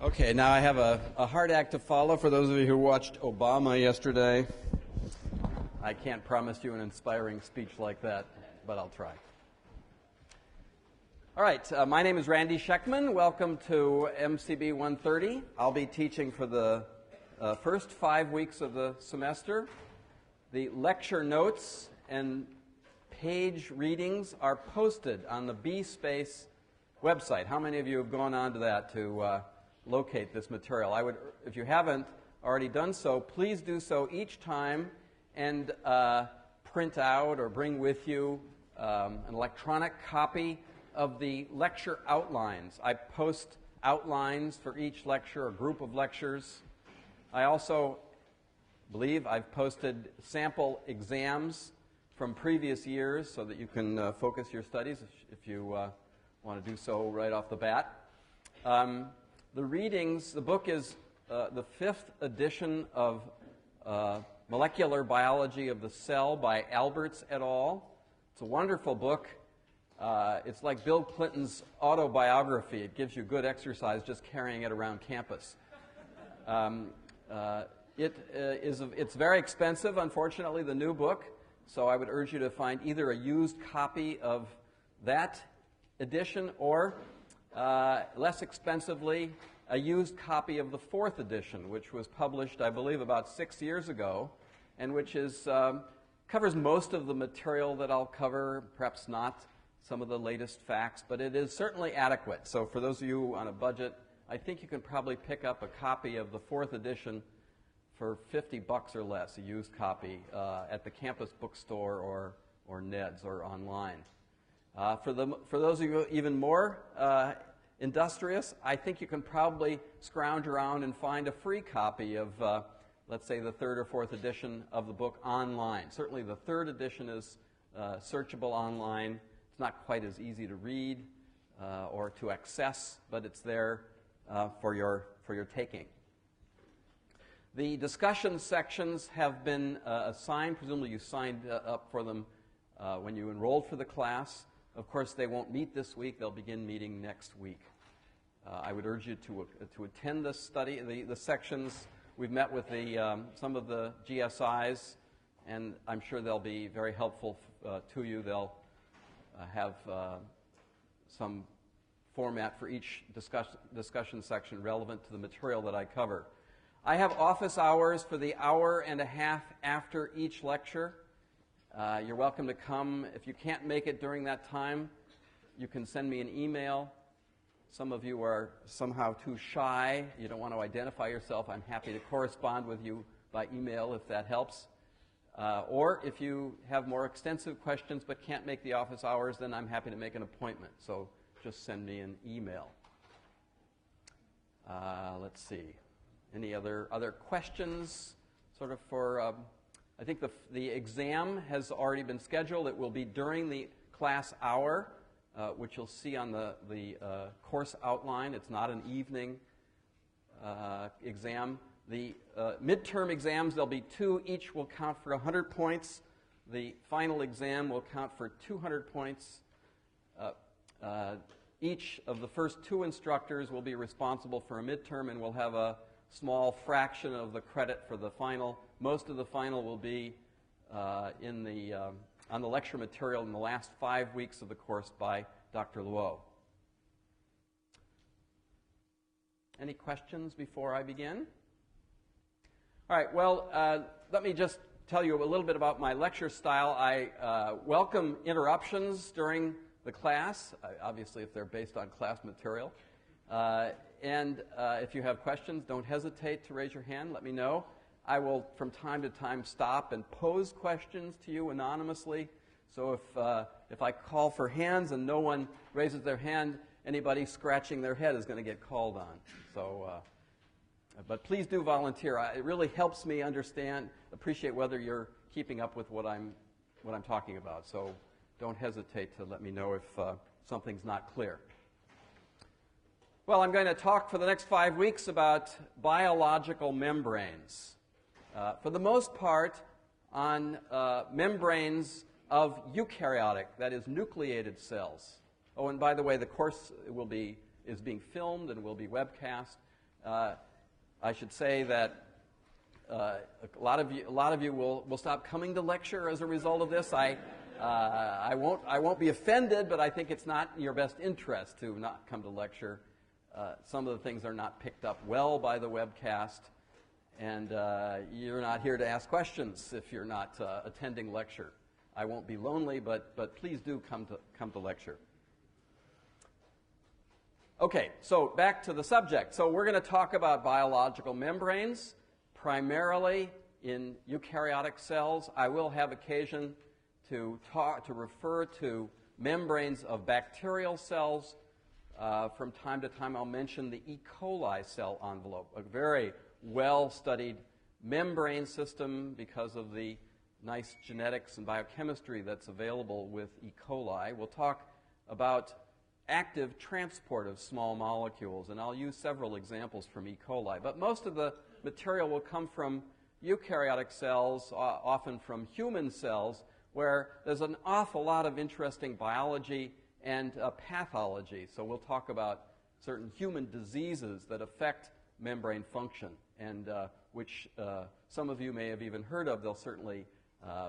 Okay, now I have a hard act to follow for those of you who watched Obama yesterday. I can't promise you an inspiring speech like that, but I'll try. All right, my name is Randy Scheckman. Welcome to MCB 130. I'll be teaching for the first 5 weeks of the semester. The lecture notes and page readings are posted on the B-Space website. How many of you have gone on to that to locate this material? If you haven't already done so, please do so each time and print out or bring with you an electronic copy of the lecture outlines. I post outlines for each lecture or group of lectures. I also believe I've posted sample exams from previous years so that you can focus your studies if you want to do so right off the bat. The readings, the book is the 5th edition of Molecular Biology of the Cell by Alberts et al. It's a wonderful book. It's like Bill Clinton's autobiography. It gives you good exercise just carrying it around campus. It's very expensive, unfortunately, the new book, so I would urge you to find either a used copy of that edition or, less expensively, a used copy of the 4th edition, which was published, I believe, about 6 years ago, and which covers most of the material that I'll cover, perhaps not some of the latest facts, but it is certainly adequate. So for those of you on a budget, I think you can probably pick up a copy of the 4th edition for $50 or less, a used copy, at the campus bookstore or Ned's or online. For those of you even more industrious, I think you can probably scrounge around and find a free copy of, let's say, the 3rd or 4th edition of the book online. Certainly the 3rd edition is searchable online. It's not quite as easy to read or to access, but it's there for your taking. The discussion sections have been assigned. Presumably you signed up for them when you enrolled for the class. Of course, they won't meet this week. They'll begin meeting next week. I would urge you to attend this study. The sections, we've met with some of the GSIs, and I'm sure they'll be very helpful to you. They'll have some format for each discussion section relevant to the material that I cover. I have office hours for the hour and a half after each lecture. You're welcome to come. If you can't make it during that time, you can send me an email. Some of you are somehow too shy. You don't want to identify yourself. I'm happy to correspond with you by email if that helps. Or if you have more extensive questions but can't make the office hours, then I'm happy to make an appointment. So just send me an email. Let's see. Any other questions sort of for... I think the exam has already been scheduled. It will be during the class hour, which you'll see on the course outline. It's not an evening exam. The midterm exams, there'll be 2. Each will count for 100 points. The final exam will count for 200 points. Each of the first 2 instructors will be responsible for a midterm and will have a small fraction of the credit for the final. Most of the final will be on the lecture material in the last 5 weeks of the course by Dr. Luo. Any questions before I begin? All right, well, let me just tell you a little bit about my lecture style. I welcome interruptions during the class, obviously if they're based on class material. And if you have questions, don't hesitate to raise your hand. Let me know. I will, from time to time, stop and pose questions to you anonymously. So if I call for hands and no one raises their hand, anybody scratching their head is going to get called on. So, but please do volunteer. It really helps me appreciate whether you're keeping up with what I'm talking about. So don't hesitate to let me know if something's not clear. Well, I'm going to talk for the next 5 weeks about biological membranes. For the most part, on membranes of eukaryotic, that is, nucleated cells. Oh, and by the way, the course is being filmed and will be webcast. I should say that a lot of you will stop coming to lecture as a result of this. I won't be offended, but I think it's not in your best interest to not come to lecture. Some of the things are not picked up well by the webcast, and you're not here to ask questions if you're not attending lecture. I won't be lonely, but please do come to lecture. Okay, so back to the subject. So we're going to talk about biological membranes, primarily in eukaryotic cells. I will have occasion to refer to membranes of bacterial cells. From time to time, I'll mention the E. coli cell envelope, a very well-studied membrane system because of the nice genetics and biochemistry that's available with E. coli. We'll talk about active transport of small molecules, and I'll use several examples from E. coli. But most of the material will come from eukaryotic cells, often from human cells, where there's an awful lot of interesting biology and pathology. So we'll talk about certain human diseases that affect membrane function, and which some of you may have even heard of. They'll certainly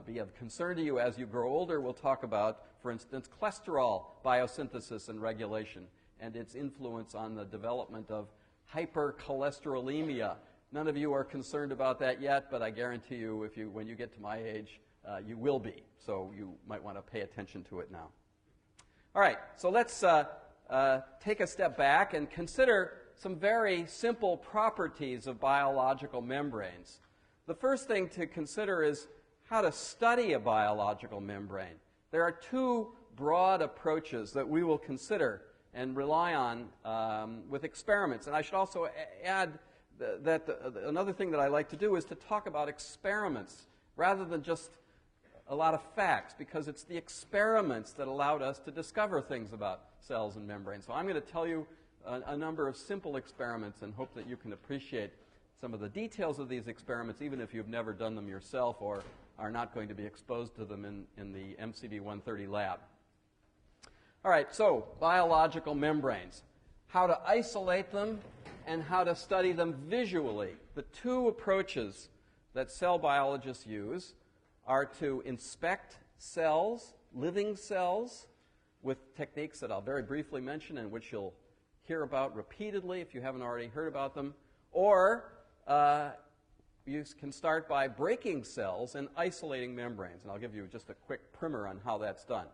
be of concern to you as you grow older. We'll talk about, for instance, cholesterol biosynthesis and regulation and its influence on the development of hypercholesterolemia. None of you are concerned about that yet, but I guarantee you, when you get to my age, you will be. So you might want to pay attention to it now. All right, so let's take a step back and consider some very simple properties of biological membranes. The first thing to consider is how to study a biological membrane. There are two broad approaches that we will consider and rely on with experiments. And I should also add that another thing that I like to do is to talk about experiments rather than just a lot of facts, because it's the experiments that allowed us to discover things about cells and membranes. So I'm going to tell you a number of simple experiments and hope that you can appreciate some of the details of these experiments, even if you've never done them yourself or are not going to be exposed to them in the MCB 130 lab. All right, so biological membranes. How to isolate them and how to study them visually. The two approaches that cell biologists use are to inspect cells, living cells, with techniques that I'll very briefly mention and which you'll hear about repeatedly if you haven't already heard about them, or you can start by breaking cells and isolating membranes, and I'll give you just a quick primer on how that's done.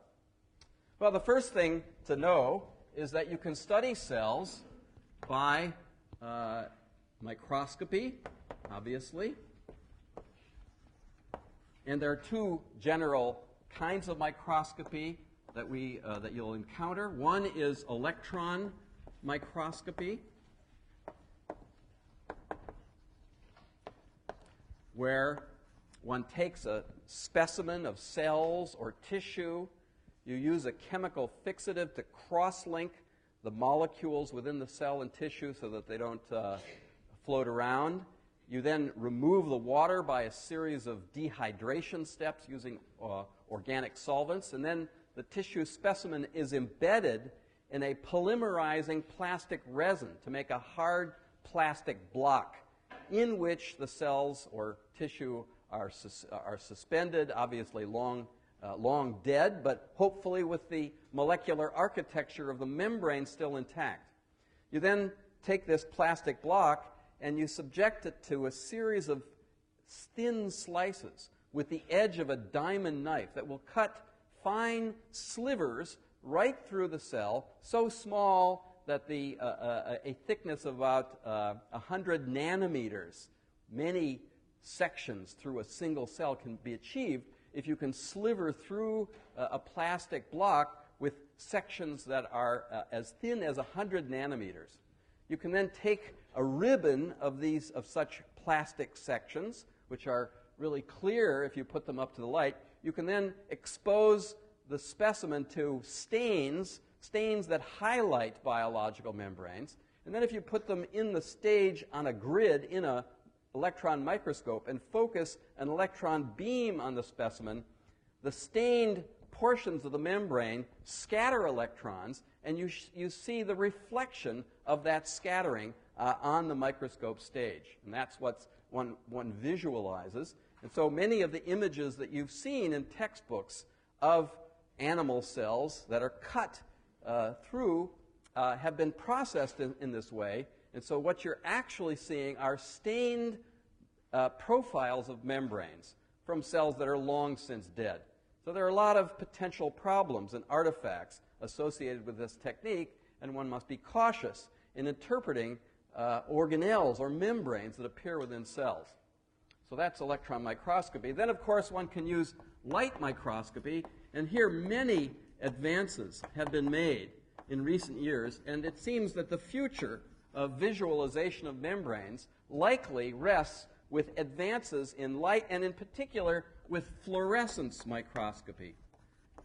Well, the first thing to know is that you can study cells by microscopy, obviously. And there are two general kinds of microscopy that you'll encounter. One is electron microscopy, where one takes a specimen of cells or tissue. You use a chemical fixative to cross-link the molecules within the cell and tissue so that they don't float around. You then remove the water by a series of dehydration steps using organic solvents, and then the tissue specimen is embedded in a polymerizing plastic resin to make a hard plastic block in which the cells or tissue are suspended, obviously long dead, but hopefully with the molecular architecture of the membrane still intact. You then take this plastic block and you subject it to a series of thin slices with the edge of a diamond knife that will cut fine slivers right through the cell, so small that a thickness of about 100 nanometers, many sections through a single cell can be achieved if you can sliver through a plastic block with sections that are as thin as 100 nanometers. You can then take a ribbon of such plastic sections, which are really clear if you put them up to the light. You can then expose the specimen to stains that highlight biological membranes. And then if you put them in the stage on a grid in an electron microscope and focus an electron beam on the specimen, the stained portions of the membrane scatter electrons, and you see the reflection of that scattering on the microscope stage. And that's what one visualizes. And so many of the images that you've seen in textbooks of animal cells that are cut through have been processed in this way. And so what you're actually seeing are stained profiles of membranes from cells that are long since dead. So there are a lot of potential problems and artifacts associated with this technique, and one must be cautious in interpreting organelles or membranes that appear within cells. So that's electron microscopy. Then, of course, one can use light microscopy, and here many advances have been made in recent years, and it seems that the future of visualization of membranes likely rests with advances in light, and in particular with fluorescence microscopy.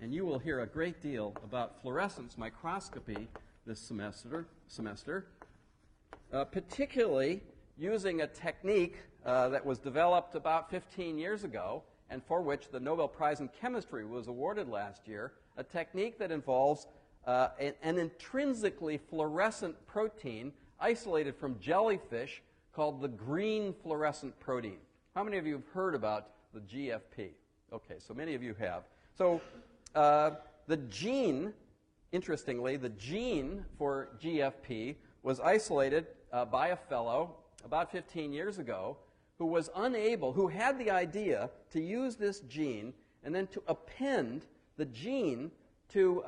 And you will hear a great deal about fluorescence microscopy this semester, particularly using a technique that was developed about 15 years ago and for which the Nobel Prize in Chemistry was awarded last year, a technique that involves an intrinsically fluorescent protein isolated from jellyfish called the green fluorescent protein. How many of you have heard about the GFP? Okay, so many of you have. So the gene, interestingly, the gene for GFP was isolated by a fellow about 15 years ago who was unable, who had the idea to use this gene and then to append the gene to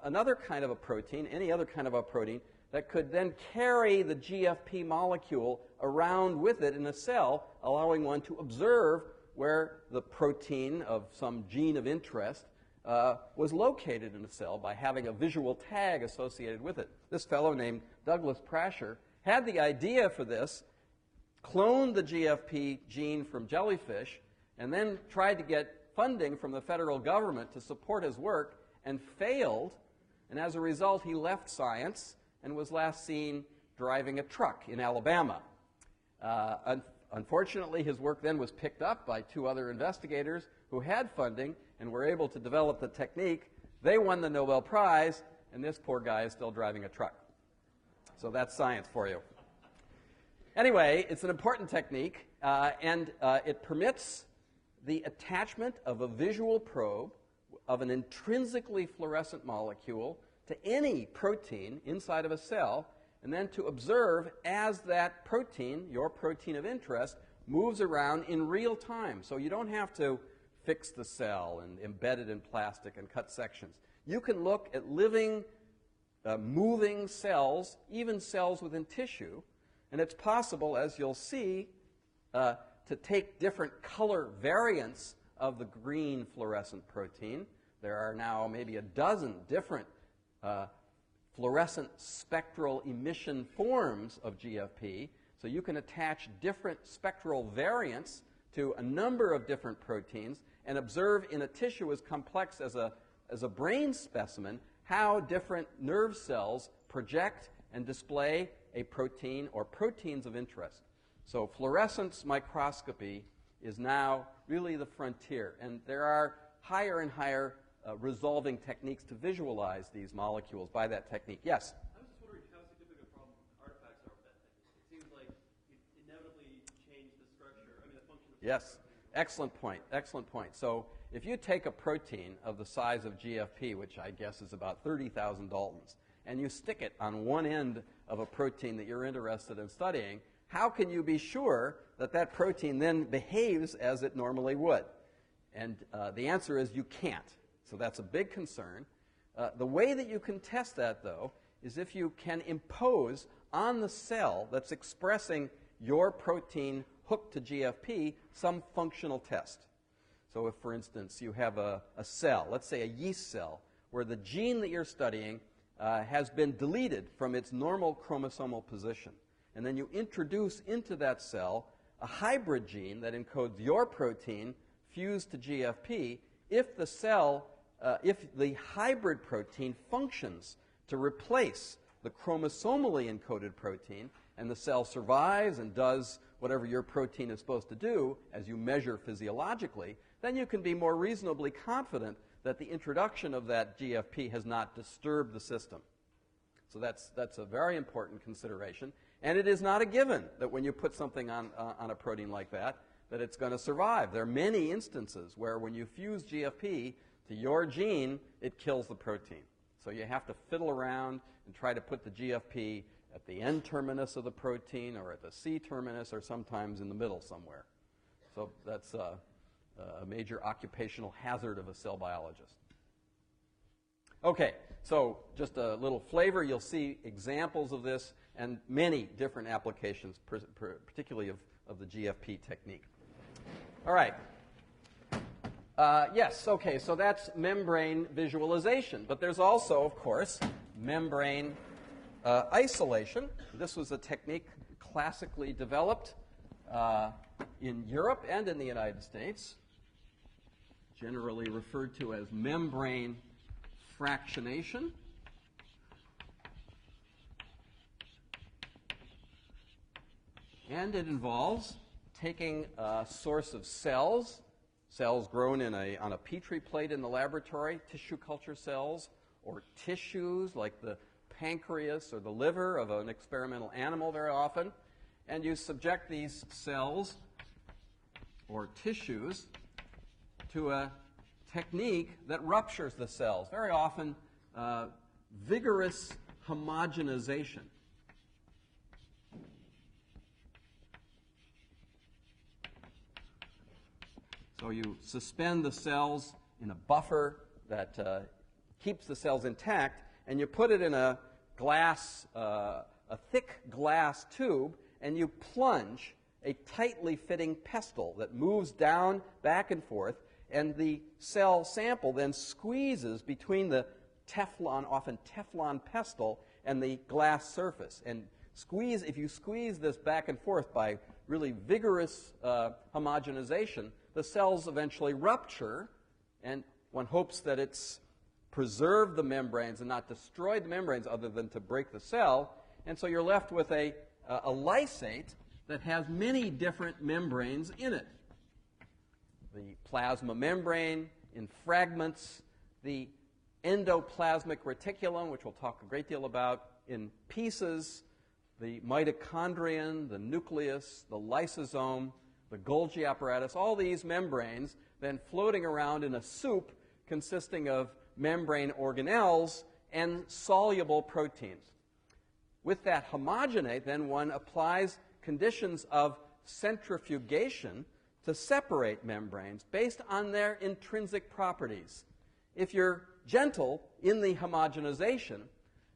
another kind of a protein, any other kind of a protein, that could then carry the GFP molecule around with it in a cell, allowing one to observe where the protein of some gene of interest was located in a cell by having a visual tag associated with it. This fellow named Douglas Prasher had the idea for this, cloned the GFP gene from jellyfish, and then tried to get funding from the federal government to support his work, and failed, and as a result he left science and was last seen driving a truck in Alabama. Unfortunately, his work then was picked up by two other investigators who had funding and were able to develop the technique. They won the Nobel Prize, and this poor guy is still driving a truck. So that's science for you. Anyway, it's an important technique, and it permits the attachment of a visual probe of an intrinsically fluorescent molecule to any protein inside of a cell, and then to observe as that protein, your protein of interest, moves around in real time. So you don't have to fix the cell and embed it in plastic and cut sections. You can look at living, moving cells, even cells within tissue, and it's possible, as you'll see, to take different color variants of the green fluorescent protein. There are now maybe a dozen different fluorescent spectral emission forms of GFP, so you can attach different spectral variants to a number of different proteins and observe in a tissue as complex as a brain specimen how different nerve cells project and display a protein or proteins of interest. So fluorescence microscopy is now really the frontier, and there are higher and higher resolving techniques to visualize these molecules by that technique. Yes? I was just wondering how significant a problem artifacts are with that technique. It seems like it inevitably changed the structure, the function of the Yes. Excellent point. Excellent point. So if you take a protein of the size of GFP, which I guess is about 30,000 Daltons, and you stick it on one end of a protein that you're interested in studying, how can you be sure that that protein then behaves as it normally would? And the answer is you can't. So that's a big concern. The way that you can test that, though, is if you can impose on the cell that's expressing your protein hooked to GFP some functional test. So if, for instance, you have a cell, let's say a yeast cell, where the gene that you're studying has been deleted from its normal chromosomal position, and then you introduce into that cell a hybrid gene that encodes your protein fused to GFP, if the cell, if the hybrid protein functions to replace the chromosomally encoded protein, and the cell survives and does whatever your protein is supposed to do as you measure physiologically, then you can be more reasonably confident that the introduction of that GFP has not disturbed the system. So that's a very important consideration. And it is not a given that when you put something on a protein like that, that it's going to survive. There are many instances where when you fuse GFP to your gene, it kills the protein. So you have to fiddle around and try to put the GFP at the N terminus of the protein or at the C terminus or sometimes in the middle somewhere. So that's a major occupational hazard of a cell biologist. Okay, so just a little flavor. You'll see examples of this and many different applications, particularly of the GFP technique. All right. Yes, okay, so that's membrane visualization. But there's also, of course, membrane isolation. This was a technique classically developed in Europe and in the United States, generally referred to as membrane fractionation. And it involves taking a source of cells grown on a Petri plate in the laboratory, tissue culture cells, or tissues like the pancreas or the liver of an experimental animal very often, and you subject these cells or tissues to a technique that ruptures the cells, very often vigorous homogenization. So you suspend the cells in a buffer that keeps the cells intact, and you put it in a glass, a thick glass tube, and you plunge a tightly fitting pestle that moves down, back and forth, and the cell sample then squeezes between the Teflon, often Teflon pestle, and the glass surface. And if you squeeze this back and forth by really vigorous homogenization, the cells eventually rupture, and one hopes that it's preserved the membranes and not destroyed the membranes other than to break the cell. And so you're left with a lysate that has many different membranes in it. The plasma membrane in fragments, the endoplasmic reticulum, which we'll talk a great deal about, in pieces, the mitochondrion, the nucleus, the lysosome, the Golgi apparatus, all these membranes then floating around in a soup consisting of membrane organelles and soluble proteins. With that homogenate, then one applies conditions of centrifugation to separate membranes based on their intrinsic properties. If you're gentle in the homogenization,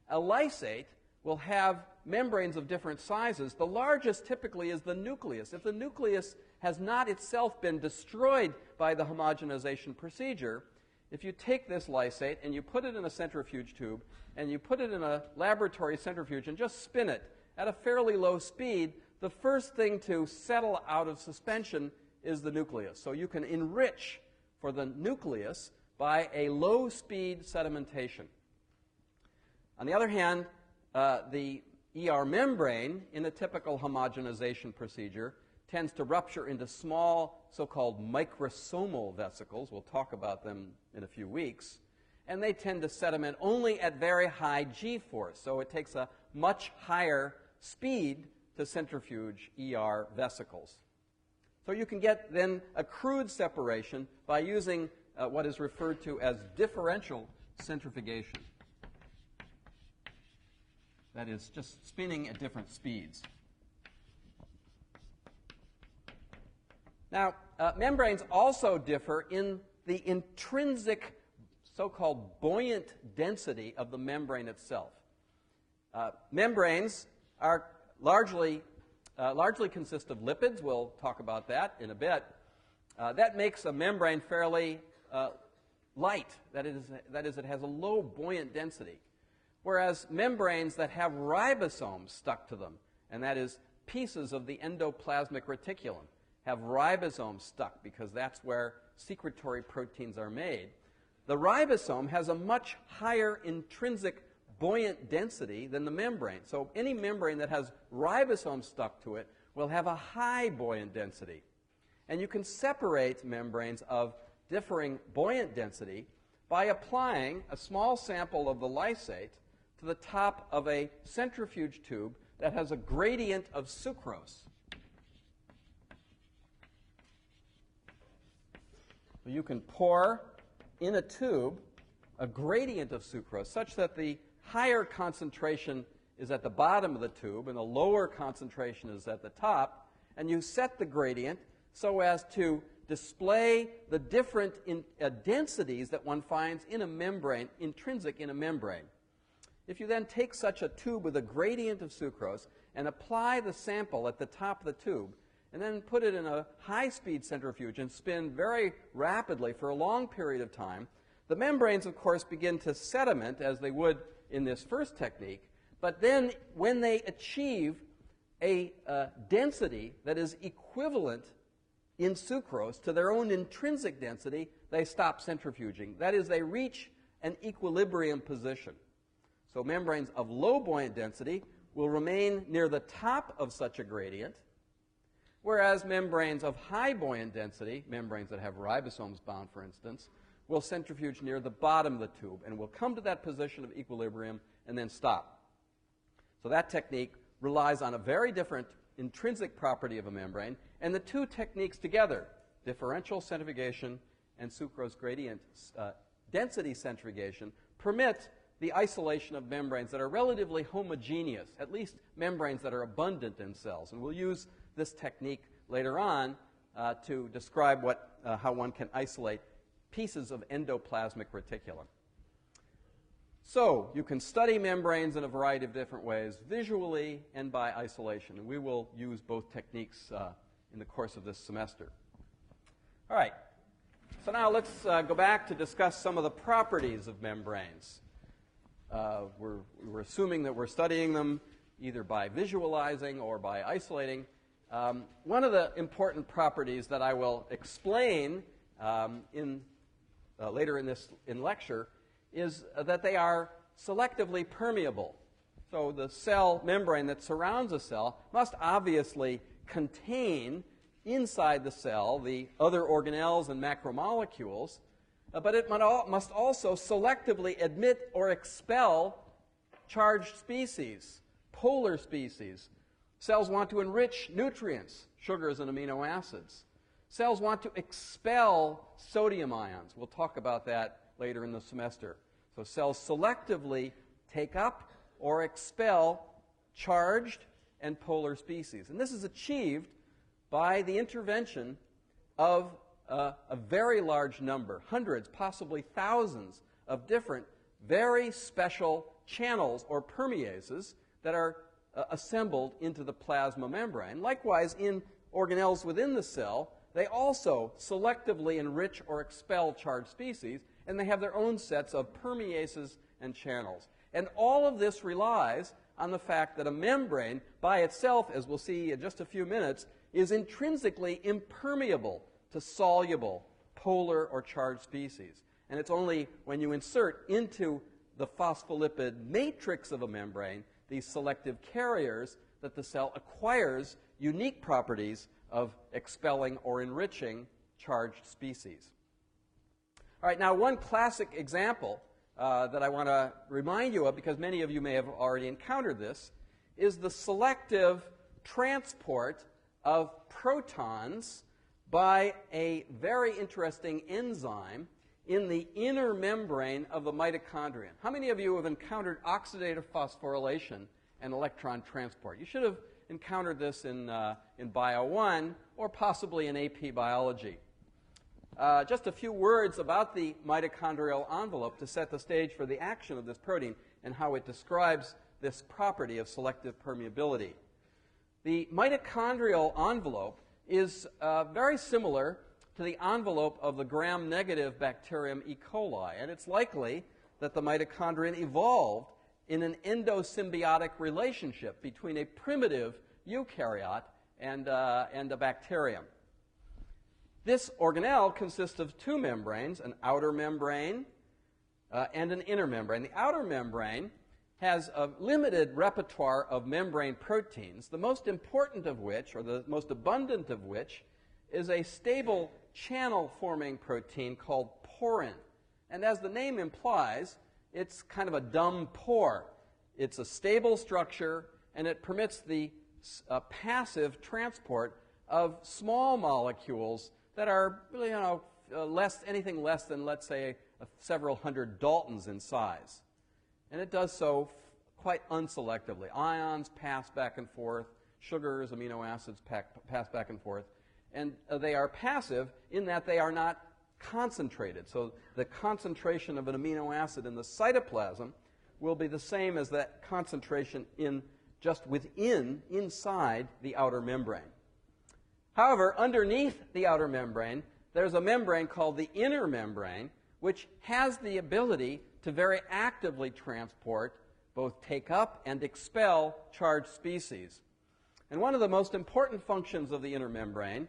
a lysate will have membranes of different sizes. The largest typically is the nucleus. If the nucleus has not itself been destroyed by the homogenization procedure, if you take this lysate and you put it in a centrifuge tube and you put it in a laboratory centrifuge and just spin it at a fairly low speed, the first thing to settle out of suspension is the nucleus. So you can enrich for the nucleus by a low-speed sedimentation. On the other hand, the ER membrane in a typical homogenization procedure tends to rupture into small so-called microsomal vesicles. We'll talk about them in a few weeks. And they tend to sediment only at very high G-force. So it takes a much higher speed to centrifuge ER vesicles. So you can get then a crude separation by using what is referred to as differential centrifugation. That is, just spinning at different speeds. Now, membranes also differ in the intrinsic so-called buoyant density of the membrane itself. Membranes are largely consist of lipids. We'll talk about that in a bit. That makes a membrane fairly light. That is, it has a low buoyant density. Whereas membranes that have ribosomes stuck to them, and that is pieces of the endoplasmic reticulum, have ribosomes stuck because that's where secretory proteins are made. The ribosome has a much higher intrinsic buoyant density than the membrane. So any membrane that has ribosomes stuck to it will have a high buoyant density. And you can separate membranes of differing buoyant density by applying a small sample of the lysate to the top of a centrifuge tube that has a gradient of sucrose. You can pour in a tube a gradient of sucrose such that the higher concentration is at the bottom of the tube and the lower concentration is at the top, and you set the gradient so as to display the different densities that one finds in a membrane, intrinsic in a membrane. If you then take such a tube with a gradient of sucrose and apply the sample at the top of the tube, and then put it in a high-speed centrifuge and spin very rapidly for a long period of time, the membranes, of course, begin to sediment, as they would in this first technique. But then when they achieve a density that is equivalent in sucrose to their own intrinsic density, they stop centrifuging. That is, they reach an equilibrium position. So membranes of low buoyant density will remain near the top of such a gradient, whereas membranes of high buoyant density, membranes that have ribosomes bound, for instance, will centrifuge near the bottom of the tube and will come to that position of equilibrium and then stop. So that technique relies on a very different intrinsic property of a membrane, and the two techniques together, differential centrifugation and sucrose gradient density centrifugation, permit the isolation of membranes that are relatively homogeneous, at least membranes that are abundant in cells. And we'll use this technique later on to describe how one can isolate pieces of endoplasmic reticulum. So you can study membranes in a variety of different ways, visually and by isolation. And we will use both techniques in the course of this semester. All right. So now let's go back to discuss some of the properties of membranes. We're assuming that we're studying them either by visualizing or by isolating. One of the important properties that I will explain later in lecture is that they are selectively permeable. So the cell membrane that surrounds a cell must obviously contain inside the cell the other organelles and macromolecules, but it must also selectively admit or expel charged species, polar species. Cells want to enrich nutrients, sugars and amino acids. Cells want to expel sodium ions. We'll talk about that later in the semester. So cells selectively take up or expel charged and polar species. And this is achieved by the intervention of a very large number, hundreds, possibly thousands of different very special channels or permeases that are assembled into the plasma membrane. Likewise, in organelles within the cell, they also selectively enrich or expel charged species, and they have their own sets of permeases and channels. And all of this relies on the fact that a membrane by itself, as we'll see in just a few minutes, is intrinsically impermeable to soluble polar or charged species. And it's only when you insert into the phospholipid matrix of a membrane these selective carriers that the cell acquires unique properties of expelling or enriching charged species. All right, now one classic example that I want to remind you of, because many of you may have already encountered this, is the selective transport of protons by a very interesting enzyme in the inner membrane of the mitochondrion. How many of you have encountered oxidative phosphorylation and electron transport? You should have encountered this in BIO1 or possibly in AP biology. Just a few words about the mitochondrial envelope to set the stage for the action of this protein and how it describes this property of selective permeability. The mitochondrial envelope is very similar to the envelope of the gram-negative bacterium E. coli, and it's likely that the mitochondrion evolved in an endosymbiotic relationship between a primitive eukaryote and a bacterium. This organelle consists of two membranes, an outer membrane and an inner membrane. The outer membrane has a limited repertoire of membrane proteins, the most important of which, or the most abundant of which, is a stable channel-forming protein called porin. And as the name implies, it's kind of a dumb pore. It's a stable structure, and it permits the passive transport of small molecules that are, anything less than, let's say, several hundred Daltons in size. And it does so quite unselectively. Ions pass back and forth, sugars, amino acids pass back and forth, and they are passive in that they are not concentrated. So the concentration of an amino acid in the cytoplasm will be the same as that concentration inside the outer membrane. However, underneath the outer membrane, there's a membrane called the inner membrane, which has the ability to very actively transport, both take up and expel charged species. And one of the most important functions of the inner membrane,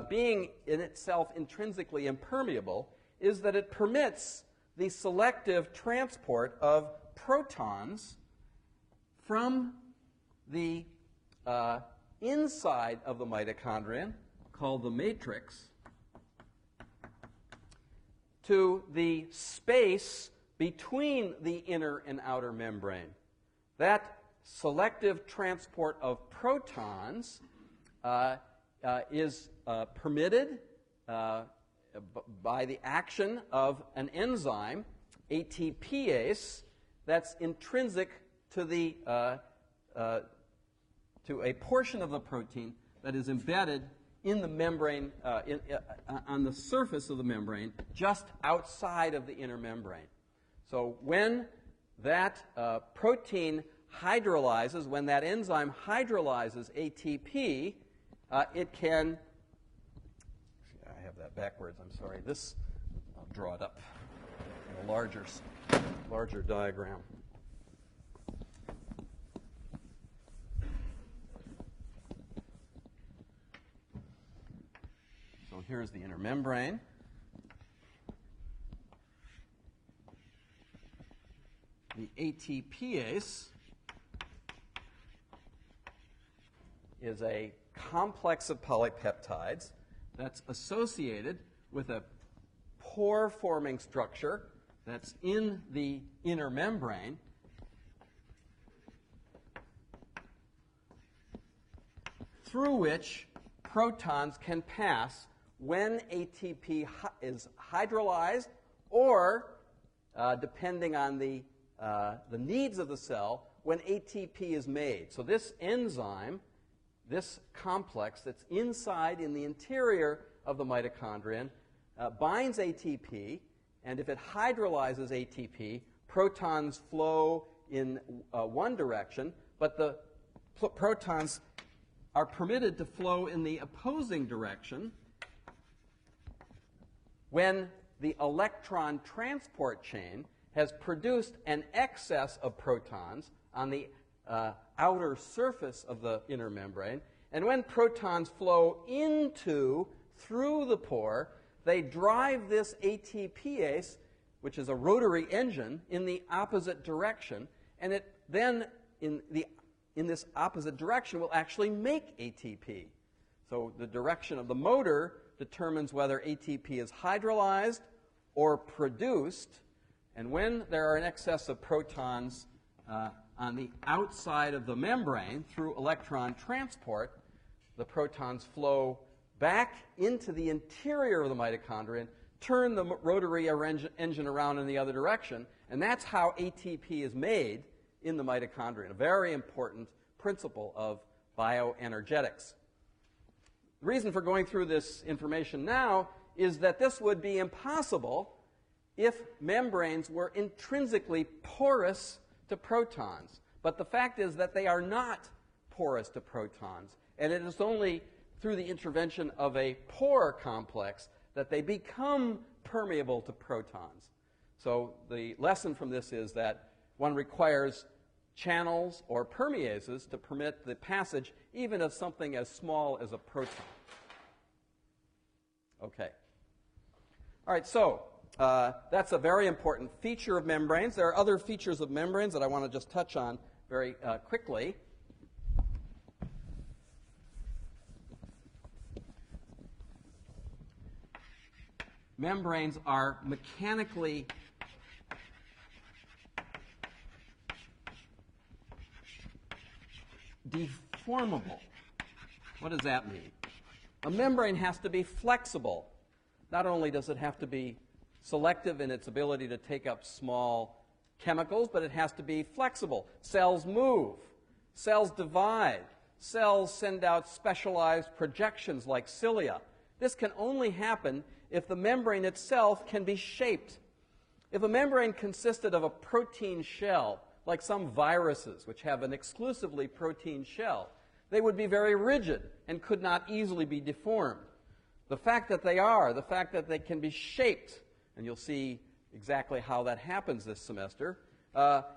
being in itself intrinsically impermeable, is that it permits the selective transport of protons from the inside of the mitochondrion, called the matrix, to the space between the inner and outer membrane. That selective transport of protons is permitted by the action of an enzyme, ATPase, that's intrinsic to a portion of the protein that is embedded in the membrane, on the surface of the membrane, just outside of the inner membrane. So when that protein hydrolyzes, when that enzyme hydrolyzes ATP, it can, I have that backwards, I'm sorry. I'll draw it up in a larger diagram. So here's the inner membrane. The ATPase is a complex of polypeptides that's associated with a pore-forming structure that's in the inner membrane, through which protons can pass when ATP is hydrolyzed, or, depending on the needs of the cell, when ATP is made. So this enzyme, this complex that's inside in the interior of the mitochondrion, binds ATP, and if it hydrolyzes ATP, protons flow in one direction, but the protons are permitted to flow in the opposing direction when the electron transport chain has produced an excess of protons on the outer surface of the inner membrane. And when protons flow through the pore, they drive this ATPase, which is a rotary engine, in the opposite direction. And it then, in this opposite direction, will actually make ATP. So the direction of the motor determines whether ATP is hydrolyzed or produced. And when there are an excess of protons on the outside of the membrane through electron transport, the protons flow back into the interior of the mitochondrion, turn the rotary engine around in the other direction, and that's how ATP is made in the mitochondrion, a very important principle of bioenergetics. The reason for going through this information now is that this would be impossible if membranes were intrinsically porous to protons. But the fact is that they are not porous to protons, and it is only through the intervention of a pore complex that they become permeable to protons. So the lesson from this is that one requires channels or permeases to permit the passage even of something as small as a proton. Okay. All right, so that's a very important feature of membranes. There are other features of membranes that I want to just touch on very quickly. Membranes are mechanically deformable. What does that mean? A membrane has to be flexible. Not only does it have to be selective in its ability to take up small chemicals, but it has to be flexible. Cells move. Cells divide. Cells send out specialized projections like cilia. This can only happen if the membrane itself can be shaped. If a membrane consisted of a protein shell, like some viruses, which have an exclusively protein shell, they would be very rigid and could not easily be deformed. The fact that they are, the fact that they can be shaped, and you'll see exactly how that happens this semester,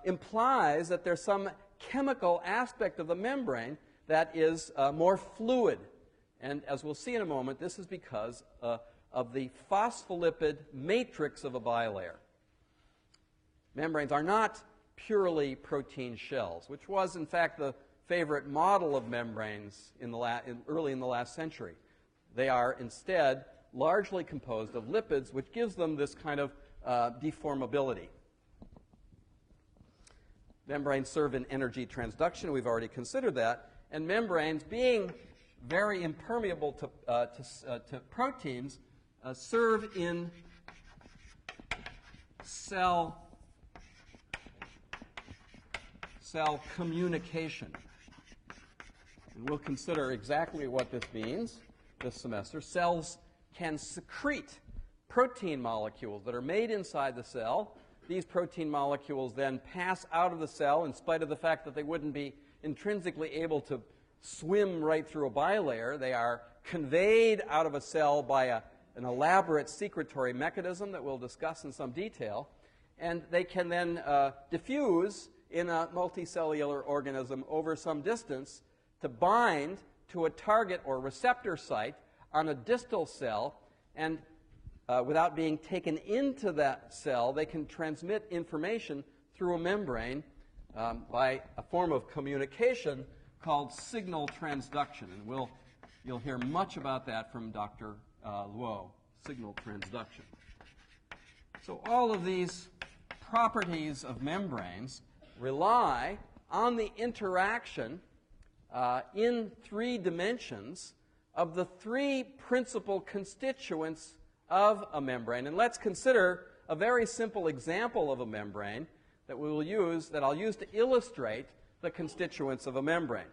implies that there's some chemical aspect of the membrane that is more fluid. And as we'll see in a moment, this is because of the phospholipid matrix of a bilayer. Membranes are not purely protein shells, which was, in fact, the favorite model of membranes early in the last century. They are instead largely composed of lipids, which gives them this kind of deformability. Membranes serve in energy transduction. We've already considered that. And membranes, being very impermeable to proteins, serve in cell communication. And we'll consider exactly what this means this semester. Cells can secrete protein molecules that are made inside the cell. These protein molecules then pass out of the cell in spite of the fact that they wouldn't be intrinsically able to swim right through a bilayer. They are conveyed out of a cell by an elaborate secretory mechanism that we'll discuss in some detail. And they can then diffuse in a multicellular organism over some distance to bind to a target or receptor site on a distal cell, and without being taken into that cell, they can transmit information through a membrane by a form of communication called signal transduction. And you'll hear much about that from Dr. Luo, signal transduction. So all of these properties of membranes rely on the interaction in 3 dimensions of the 3 principal constituents of a membrane. And let's consider a very simple example of a membrane that I'll use to illustrate the constituents of a membrane.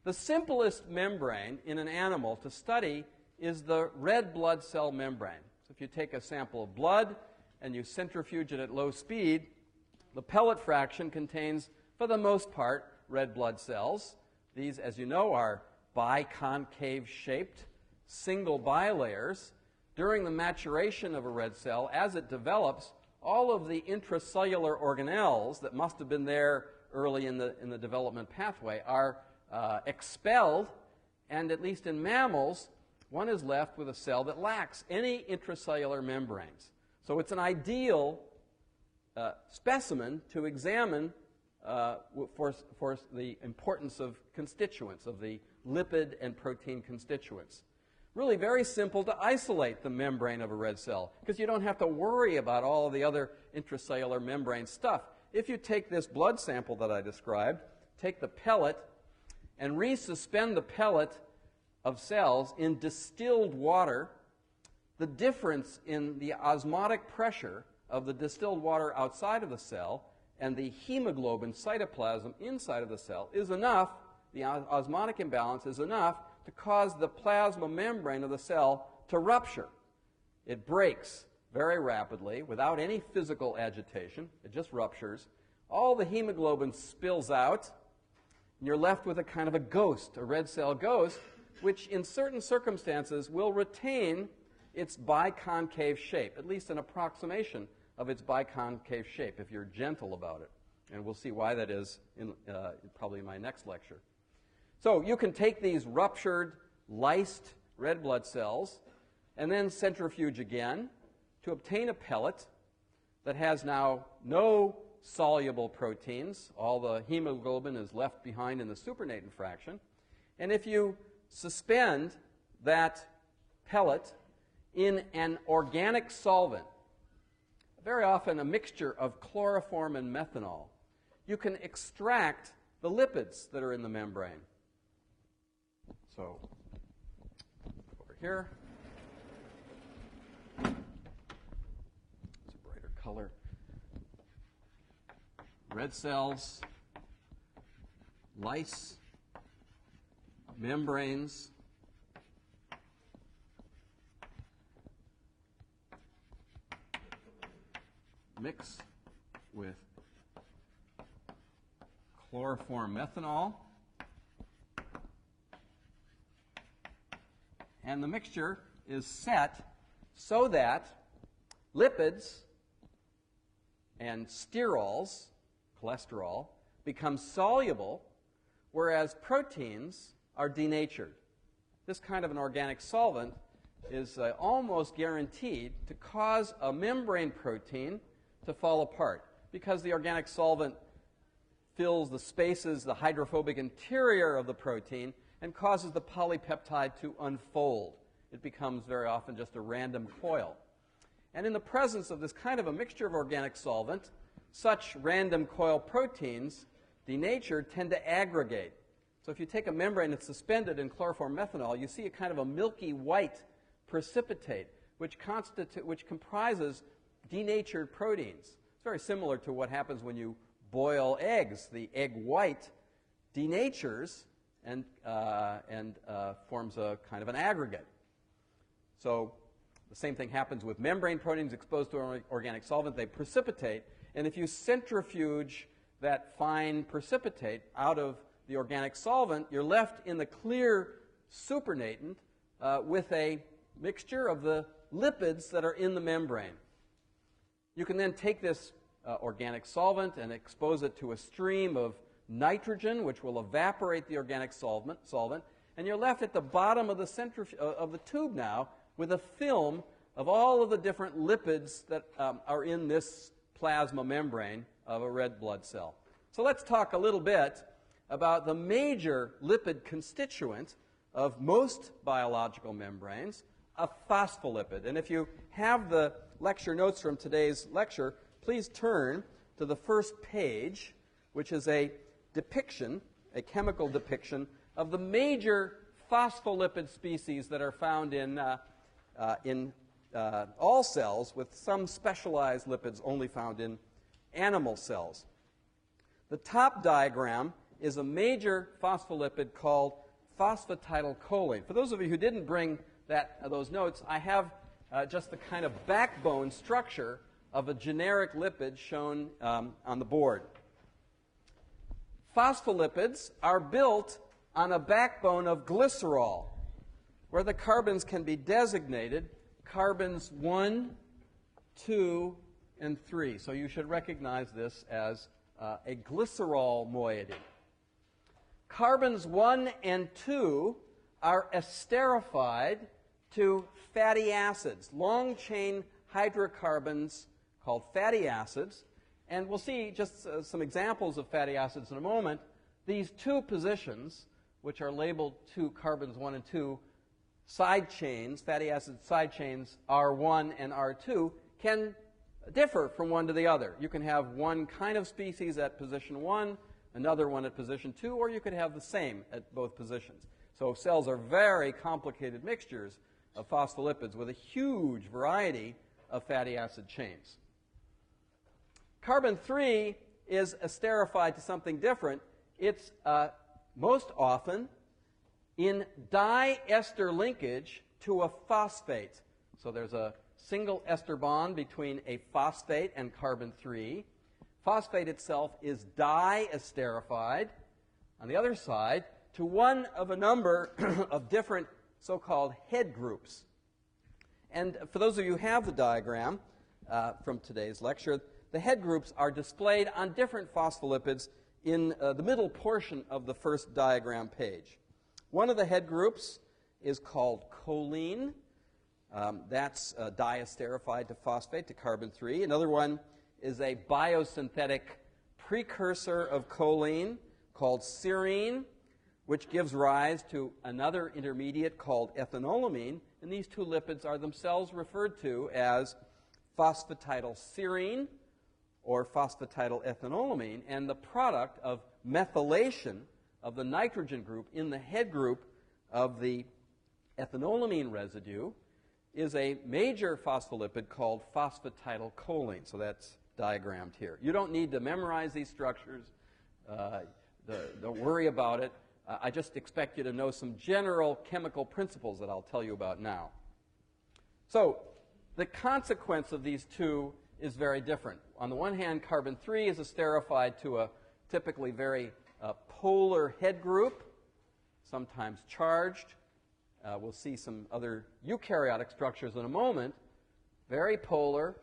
The simplest membrane in an animal to study is the red blood cell membrane. So if you take a sample of blood and you centrifuge it at low speed, the pellet fraction contains, for the most part, red blood cells. These, as you know, are biconcave shaped single bilayers. During the maturation of a red cell, as it develops, all of the intracellular organelles that must have been there early in the development pathway are expelled, and at least in mammals, one is left with a cell that lacks any intracellular membranes. So it's an ideal specimen to examine for the importance of constituents, of the lipid and protein constituents. Really very simple to isolate the membrane of a red cell, because you don't have to worry about all of the other intracellular membrane stuff. If you take this blood sample that I described, take the pellet, and resuspend the pellet of cells in distilled water, the difference in the osmotic pressure of the distilled water outside of the cell and the hemoglobin cytoplasm inside of the cell is enough, the osmotic imbalance is enough to cause the plasma membrane of the cell to rupture. It breaks very rapidly without any physical agitation. It just ruptures. All the hemoglobin spills out, and you're left with a kind of a ghost, a red cell ghost, which in certain circumstances will retain its biconcave shape, at least an approximation of its biconcave shape, if you're gentle about it. And we'll see why that is probably in my next lecture. So you can take these ruptured, lysed red blood cells and then centrifuge again to obtain a pellet that has now no soluble proteins. All the hemoglobin is left behind in the supernatant fraction. And if you suspend that pellet in an organic solvent, very often a mixture of chloroform and methanol, you can extract the lipids that are in the membrane. So over here, it's a brighter color. Red cells, lice, membranes, mix with chloroform methanol, and the mixture is set so that lipids and sterols, cholesterol, become soluble, whereas proteins are denatured. This kind of an organic solvent is almost guaranteed to cause a membrane protein to fall apart because the organic solvent fills the spaces, the hydrophobic interior of the protein, and causes the polypeptide to unfold. It becomes very often just a random coil. And in the presence of this kind of a mixture of organic solvent, such random coil proteins, denatured, tend to aggregate. So if you take a membrane that's suspended in chloroform methanol, you see a kind of a milky white precipitate, which comprises denatured proteins. It's very similar to what happens when you boil eggs. The egg white denatures and forms a kind of an aggregate. So the same thing happens with membrane proteins exposed to an organic solvent. They precipitate, and if you centrifuge that fine precipitate out of the organic solvent, you're left in the clear supernatant with a mixture of the lipids that are in the membrane. You can then take this organic solvent and expose it to a stream of nitrogen, which will evaporate the organic solvent, and you're left at the bottom of the tube now with a film of all of the different lipids that are in this plasma membrane of a red blood cell. So let's talk a little bit about the major lipid constituent of most biological membranes, a phospholipid. And if you have the lecture notes from today's lecture, please turn to the first page, which is a depiction, a chemical depiction, of the major phospholipid species that are found in all cells, with some specialized lipids only found in animal cells. The top diagram is a major phospholipid called phosphatidylcholine. For those of you who didn't bring those notes, I have just the kind of backbone structure of a generic lipid shown on the board. Phospholipids are built on a backbone of glycerol, where the carbons can be designated carbons 1, 2, and 3. So you should recognize this as a glycerol moiety. Carbons 1 and 2 are esterified to fatty acids, long-chain hydrocarbons called fatty acids. And we'll see just some examples of fatty acids in a moment. These two positions, which are labeled 2 carbons 1 and 2, side chains, fatty acid side chains, R1 and R2, can differ from one to the other. You can have one kind of species at position 1, another one at position 2, or you could have the same at both positions. So cells are very complicated mixtures of phospholipids with a huge variety of fatty acid chains. Carbon 3 is esterified to something different. It's most often in diester linkage to a phosphate. So there's a single ester bond between a phosphate and carbon 3. Phosphate itself is diesterified, on the other side, to one of a number of different so-called head groups. And for those of you who have the diagram from today's lecture, the head groups are displayed on different phospholipids in the middle portion of the first diagram page. One of the head groups is called choline. That's diesterified to phosphate, to carbon 3. Another one is a biosynthetic precursor of choline called serine, which gives rise to another intermediate called ethanolamine. And these two lipids are themselves referred to as phosphatidylserine or phosphatidylethanolamine, and the product of methylation of the nitrogen group in the head group of the ethanolamine residue is a major phospholipid called phosphatidylcholine. So that's diagrammed here. You don't need to memorize these structures. Don't worry about it. I just expect you to know some general chemical principles that I'll tell you about now. So the consequence of these two is very different. On the one hand, carbon-3 is esterified to a typically very polar head group, sometimes charged. We'll see some other eukaryotic structures in a moment. Very polar.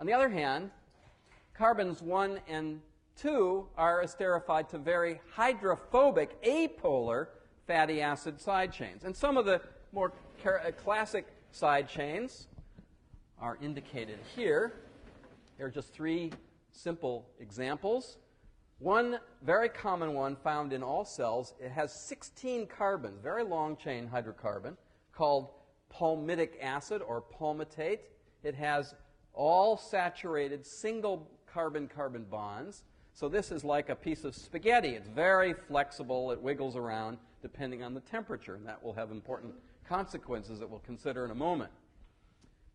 On the other hand, carbons 1 and 2 are esterified to very hydrophobic, apolar fatty acid side chains. And some of the more classic side chains are indicated here. Here are just 3 simple examples. One very common one found in all cells, it has 16 carbons, very long chain hydrocarbon, called palmitic acid or palmitate. It has all saturated single carbon-carbon bonds. So this is like a piece of spaghetti. It's very flexible. It wiggles around depending on the temperature, and that will have important consequences that we'll consider in a moment.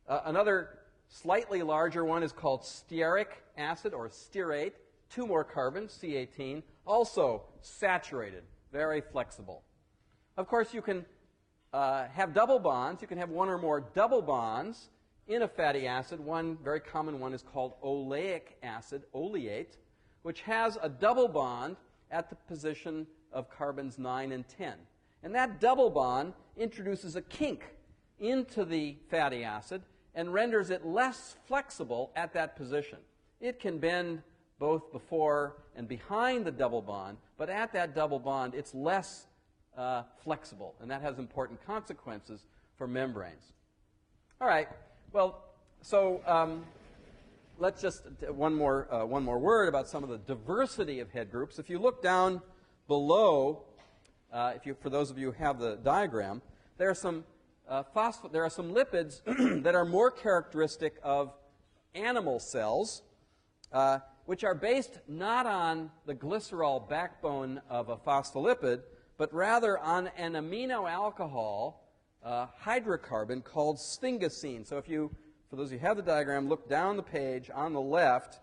Another slightly larger one is called stearic acid or stearate. 2 more carbons, C18, also saturated, very flexible. Of course, you can have double bonds. You can have 1 or more double bonds in a fatty acid. One very common one is called oleic acid, oleate, which has a double bond at the position of carbons 9 and 10. And that double bond introduces a kink into the fatty acid and renders it less flexible at that position. It can bend both before and behind the double bond, but at that double bond, it's less flexible, and that has important consequences for membranes. All right, well, so let's just one more word about some of the diversity of head groups. If you look down below, for those of you who have the diagram, there are some lipids that are more characteristic of animal cells, which are based not on the glycerol backbone of a phospholipid, but rather on an amino alcohol hydrocarbon called sphingosine. So if you, for those of you who have the diagram, look down the page on the left,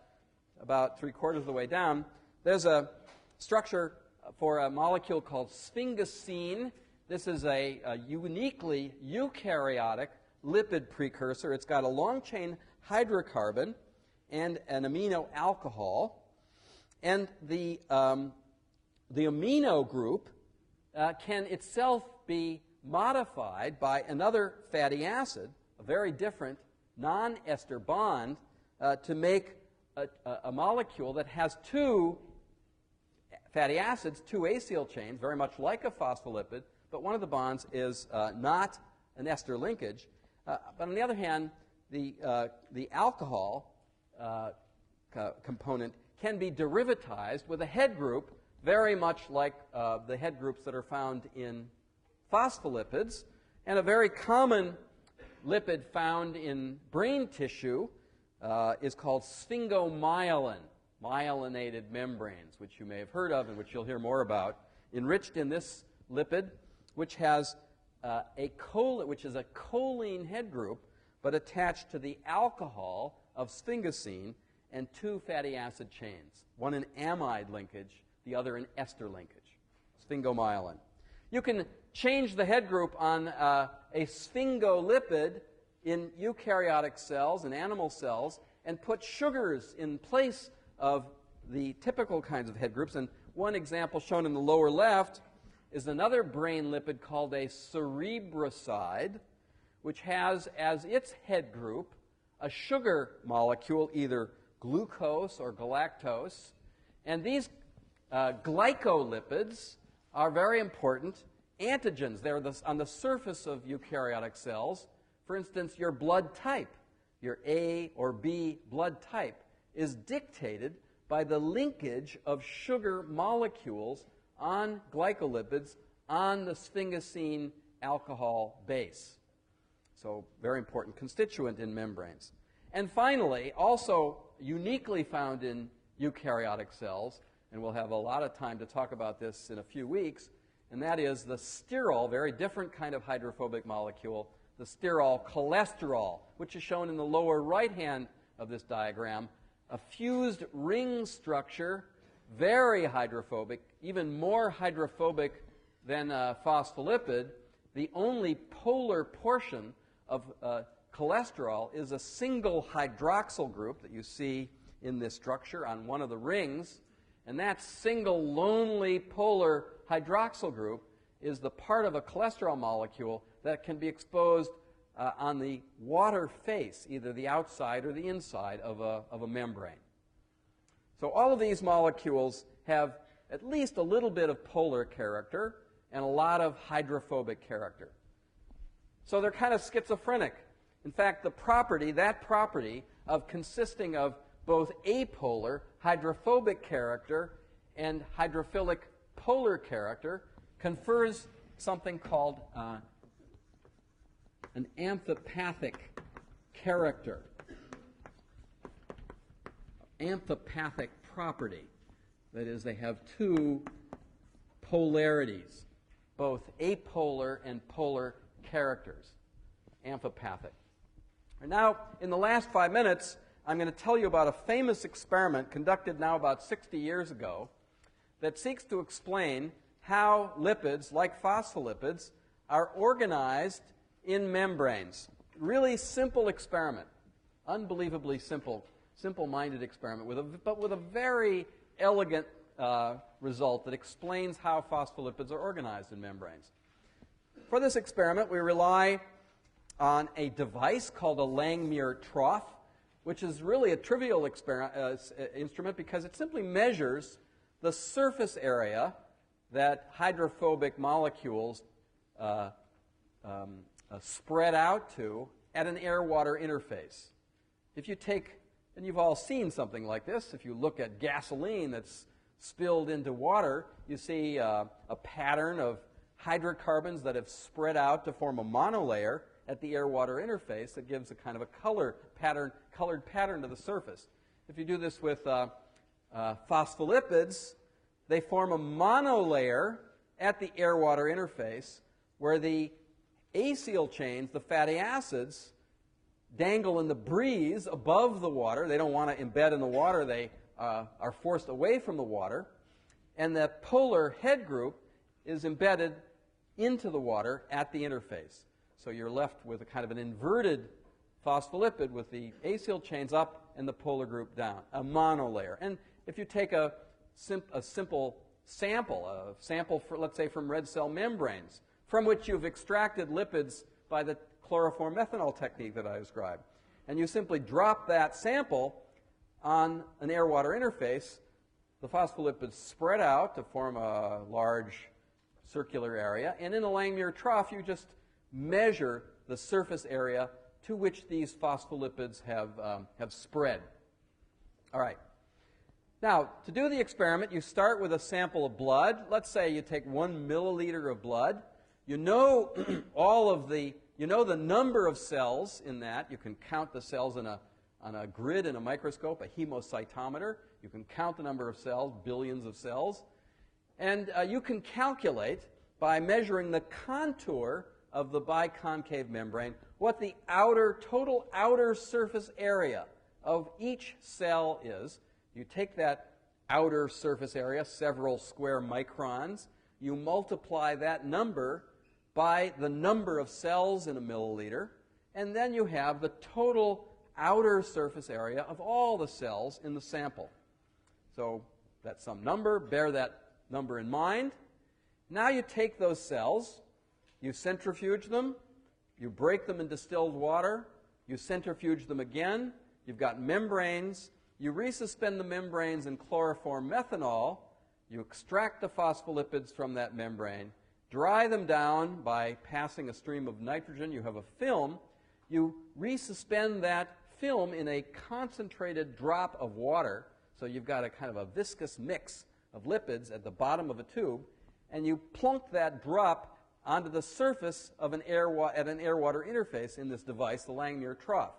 about 3/4 of the way down, there's a structure for a molecule called sphingosine. This is a uniquely eukaryotic lipid precursor. It's got a long-chain hydrocarbon and an amino alcohol. And the amino group can itself be modified by another fatty acid, a very different non-ester bond, to make a molecule that has 2 fatty acids, 2 acyl chains, very much like a phospholipid, but one of the bonds is not an ester linkage. But on the other hand, the alcohol component can be derivatized with a head group very much like the head groups that are found in phospholipids. And a very common lipid found in brain tissue is called sphingomyelin, myelinated membranes, which you may have heard of and which you'll hear more about, enriched in this lipid, which has which is a choline head group, but attached to the alcohol of sphingosine and 2 fatty acid chains, one an amide linkage, the other an ester linkage, sphingomyelin. You can change the head group on a sphingolipid in eukaryotic cells and animal cells and put sugars in place of the typical kinds of head groups. And one example shown in the lower left is another brain lipid called a cerebroside, which has as its head group a sugar molecule, either glucose or galactose. And these glycolipids are very important antigens. They're on the surface of eukaryotic cells. For instance, your blood type, your A or B blood type, is dictated by the linkage of sugar molecules on glycolipids on the sphingosine alcohol base. So very important constituent in membranes. And finally, also uniquely found in eukaryotic cells, and we'll have a lot of time to talk about this in a few weeks, and that is the sterol, very different kind of hydrophobic molecule, the sterol cholesterol, which is shown in the lower right hand of this diagram. A fused ring structure, very hydrophobic, even more hydrophobic than a phospholipid. The only polar portion of cholesterol is a single hydroxyl group that you see in this structure on one of the rings. And that single lonely polar hydroxyl group is the part of a cholesterol molecule that can be exposed on the water face, either the outside or the inside of a membrane. So all of these molecules have at least a little bit of polar character and a lot of hydrophobic character. So they're kind of schizophrenic. In fact, that property of consisting of both apolar, hydrophobic character and hydrophilic polar character confers something called an amphipathic character, amphipathic property. That is, they have two polarities, both apolar and polar characters, amphipathic. And now, in the last 5 minutes, I'm going to tell you about a famous experiment conducted now about 60 years ago that seeks to explain how lipids, like phospholipids, are organized in membranes. Really simple experiment, unbelievably simple-minded experiment, but with a very elegant result that explains how phospholipids are organized in membranes. For this experiment, we rely on a device called a Langmuir trough, which is really a trivial instrument because it simply measures the surface area that hydrophobic molecules spread out to at an air-water interface. If you take, and you've all seen something like this, if you look at gasoline that's spilled into water, you see a pattern of hydrocarbons that have spread out to form a monolayer at the air-water interface that gives a kind of a colored pattern to the surface. If you do this with phospholipids, they form a monolayer at the air-water interface where the acyl chains, the fatty acids, dangle in the breeze above the water. They don't want to embed in the water. They are forced away from the water. And the polar head group is embedded into the water at the interface. So you're left with a kind of an inverted phospholipid with the acyl chains up and the polar group down, a monolayer. And if you take a simple sample, for, let's say, from red cell membranes, from which you've extracted lipids by the chloroform methanol technique that I described, and you simply drop that sample on an air-water interface, the phospholipids spread out to form a large circular area, and in a Langmuir trough, you just measure the surface area to which these phospholipids have spread. All right. Now, to do the experiment, you start with a sample of blood. Let's say you take 1 milliliter of blood. You know the number of cells in that. You can count the cells on a grid in a microscope, a hemocytometer. You can count the number of cells, billions of cells. And you can calculate, by measuring the contour of the biconcave membrane, what the total outer surface area of each cell is. You take that outer surface area, several square microns, you multiply that number by the number of cells in a milliliter, and then you have the total outer surface area of all the cells in the sample. So that's some number, bear that number in mind. Now you take those cells, you centrifuge them, you break them in distilled water, you centrifuge them again, you've got membranes, you resuspend the membranes in chloroform methanol, you extract the phospholipids from that membrane, dry them down by passing a stream of nitrogen, you have a film, you resuspend that film in a concentrated drop of water, so you've got a kind of a viscous mix of lipids at the bottom of a tube, and you plunk that drop onto the surface of an air-water interface in this device, the Langmuir trough.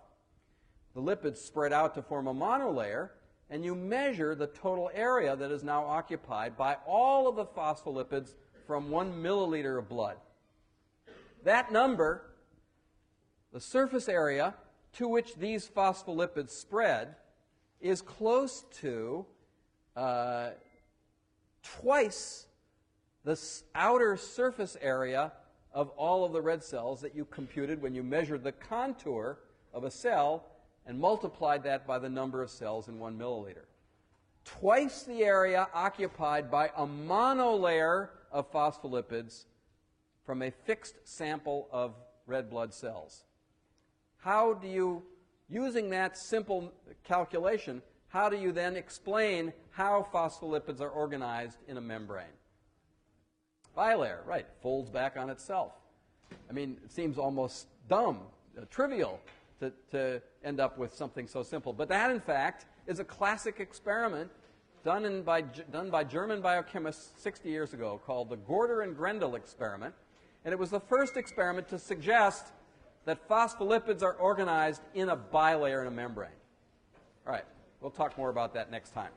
The lipids spread out to form a monolayer, and you measure the total area that is now occupied by all of the phospholipids from 1 milliliter of blood. That number, the surface area to which these phospholipids spread, is close to twice the outer surface area of all of the red cells that you computed when you measured the contour of a cell and multiplied that by the number of cells in 1 milliliter. Twice the area occupied by a monolayer of phospholipids from a fixed sample of red blood cells. How do you, using that simple calculation, how do you then explain how phospholipids are organized in a membrane? Bilayer, right, folds back on itself. I mean, it seems almost dumb, trivial to end up with something so simple. But that, in fact, is a classic experiment done by German biochemists 60 years ago called the Gorder and Grendel experiment. And it was the first experiment to suggest that phospholipids are organized in a bilayer in a membrane. All right, we'll talk more about that next time.